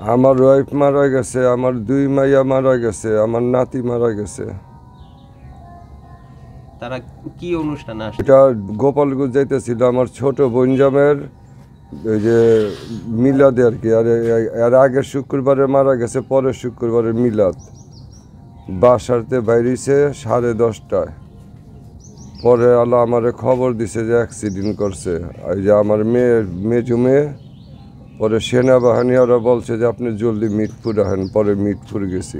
আমার ওয়াইফ মারা গেছে, আমার 2 মাইয়া মারা গেছে, আমার নাতি মারা গেছে। তারা কি অনুষ্ঠানে আসছে? এটা গোপালগঞ্জ যাইতেছিল আমার ছোট বোনজামের ওই যে মিলাদে আর কি। আর এর আগের শুক্রবারে মারা গেছে, পরের শুক্রবারে মিলাদ। বাসাতে বাইরেছে 10:30টায়। পরে আল্লাহ আমারে খবর দিছে যে অ্যাক্সিডেন্ট করছে। এই যে আমার মেজু মেয়ে, পরে সেনাবাহিনী ওরা বলছে যে আপনি জলদি মিটপুর আহেন। পরে মিটপুর গেছি,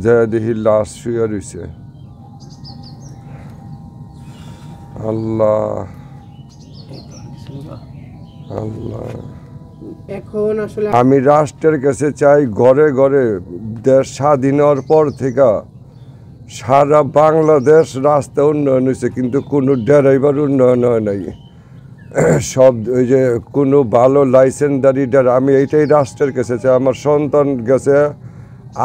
যা দেখি লাশ শুয়ে রয়েছে। আল্লাহ আল্লাহ, এখন আসলে আমি রাষ্ট্রের কাছে চাই, ঘরে ঘরে দেশ স্বাধীন হওয়ার পর থেকে সারা বাংলাদেশ রাস্তা উন্নয়ন হয়েছে, কিন্তু কোনো ড্রাইভার উন্নয়ন হয় নাই। সব ওই যে কোনো ভালো লাইসেন্সদারি আমি এইটাই রাষ্ট্রের কাছে চাই। আমার সন্তান গেছে,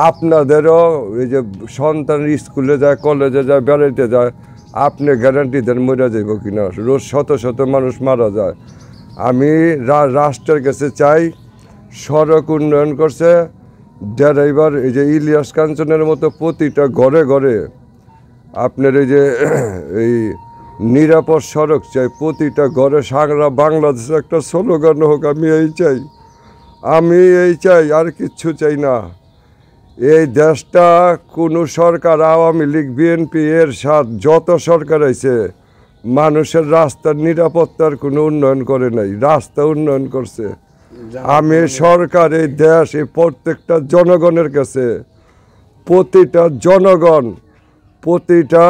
আপনাদেরও এই যে সন্তান স্কুলে যায়, কলেজে যায়, বেড়াইতে যায়, আপনি গ্যারান্টি দেন মরে যাইব কিনা? রোজ শত শত মানুষ মারা যায়। আমি রাষ্ট্রের কাছে চাই, সড়ক উন্নয়ন করছে, ড্রাইভার এই যে ইলিয়াস কাঞ্চনের মতো প্রতিটা ঘরে ঘরে আপনার এই যে এই নিরাপদ সড়ক চাই, প্রতিটা ঘরে। সারা বাংলাদেশে একটা স্লোগান হোক, আমি এই চাই, আর কিচ্ছু চাই না। এই দেশটা কোনো সরকার, আওয়ামী লীগ, বিএনপি, এর সাথে যত সরকার আছে, মানুষের রাস্তার নিরাপত্তার কোনো উন্নয়ন করে নাই, রাস্তা উন্নয়ন করছে। আমি সরকার, এই দেশ, এই প্রত্যেকটা জনগণের কাছে, প্রতিটা জনগণ, প্রতিটা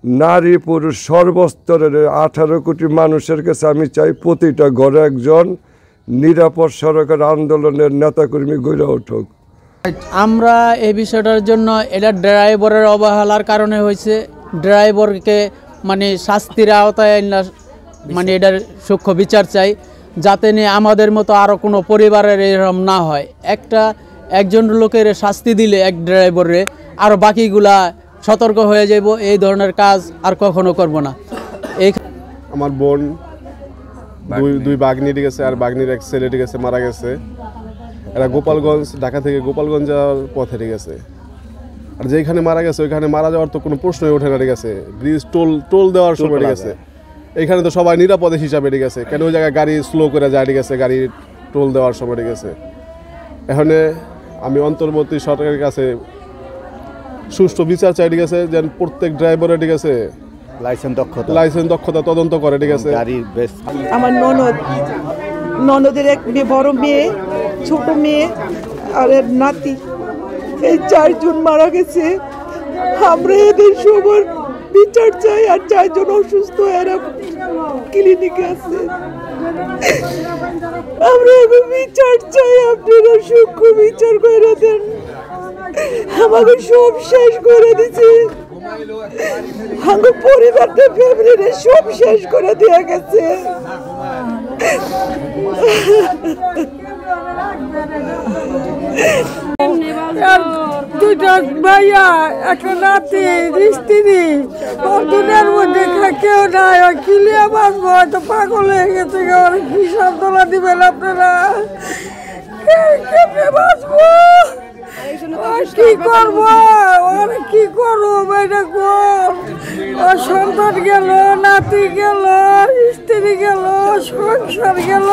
নারী পুরুষ সর্বস্তরের 18 কোটি মানুষের কাছে আমি চাই প্রতিটা ঘরে একজন নিরাপদ সড়কের আন্দোলনের নেতাকর্মী গড়ে উঠুক। আমরা এই বিষয়টার জন্য, এটা ড্রাইভারের অবহেলার কারণে হয়েছে। ড্রাইভারকে মানে শাস্তির আওতায় মানে এটার সূক্ষ্ম বিচার চাই, যাতে নিয়ে আমাদের মতো আরও কোনো পরিবারের এরকম না হয়। একজন লোকের শাস্তি দিলে, এক ড্রাইভারে, আরও বাকিগুলা সতর্ক হয়ে যাব, এই ধরনের কাজ আর কখনো করব না। আমার বোন দুই বাগনি গেছে, আর বাগনির এক ছেলে গেছে, মারা গেছে। এরা গোপালগঞ্জ, ঢাকা থেকে গোপালগঞ্জ যাওয়ার পথে গেছে। আর যেখানে মারা গেছে ওইখানে মারা যাওয়ার তো কোনো প্রশ্নই ওঠে না। গেছে ব্রিজ টোল দেওয়ার সময় গেছে। এইখানে তো সবাই নিরাপদে হিসাবে গেছে, কেন ওই জায়গায় গাড়ি স্লো করে যায় গেছে, গাড়ি টোল দেওয়ার সময় গেছে। এখানে আমি অন্তর্বর্তী সরকারের কাছে সুষ্ঠু বিচার চাই গেছে, যেন প্রত্যেক ড্রাইভারের গেছে লাইসেন্স দক্ষতা তদন্ত করে গেছে। আমার ননদের এক বড় মেয়ে, ছোট মেয়ে আর এর নাতি, এই 4 জন মারা গেছে। আমরা এদের সবার বিচার চাই। আর 4 জন অসুস্থ, এরা ক্লিনিকে আছে। আমরা বিচার চাই, আপনারা সূক্ষ্ম বিচার করে দেন। আমাকে সব শেষ করে দিছে, আমার পরিবারটা, ফ্যামিলিটা সব শেষ করে দেওয়া গেছে। দুইটা ভাইয়া, একটা নাতি, স্ত্রী, দুনিয়ার মধ্যে কেউ নাই। কিলিয়া বাঁচবো, হয়তো পাগল হয়ে গেছে। কি সান্ত্বনা দিবেন আপনারা? কেমনে বাঁচবো, কি করবো, কি করবো? এটা কর, সন্তান গেল, নাতি গেল, স্ত্রী গেল, সংসার গেল।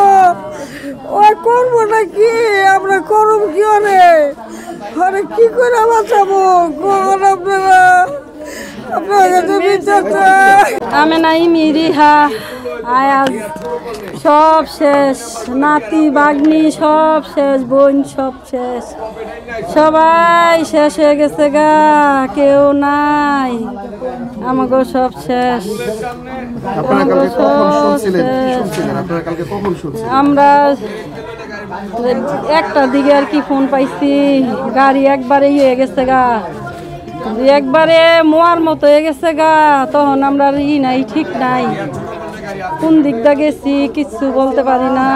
ওই করবো নাকি আমরা? করব কি? আরে কি করে বাঁচাবো? কখন আপনারা আমি নাই মিরিহা আয়াজ সব শেষ, নাতি বাগনি সব শেষ, বোন সব শেষ, সবাই শেষ হয়ে গেছে গা, কেউ নাই। আমাকে সব শেষ। আমরা 1টার দিকে আর কি ফোন পাইছি, গাড়ি একবারে হয়ে গেছে গা, একবারে মোয়ার মতো হয়ে গেছে গা। তখন আমরা নাই, ঠিক নাই, কোন দিকটা গেছি কিচ্ছু বলতে পারি না।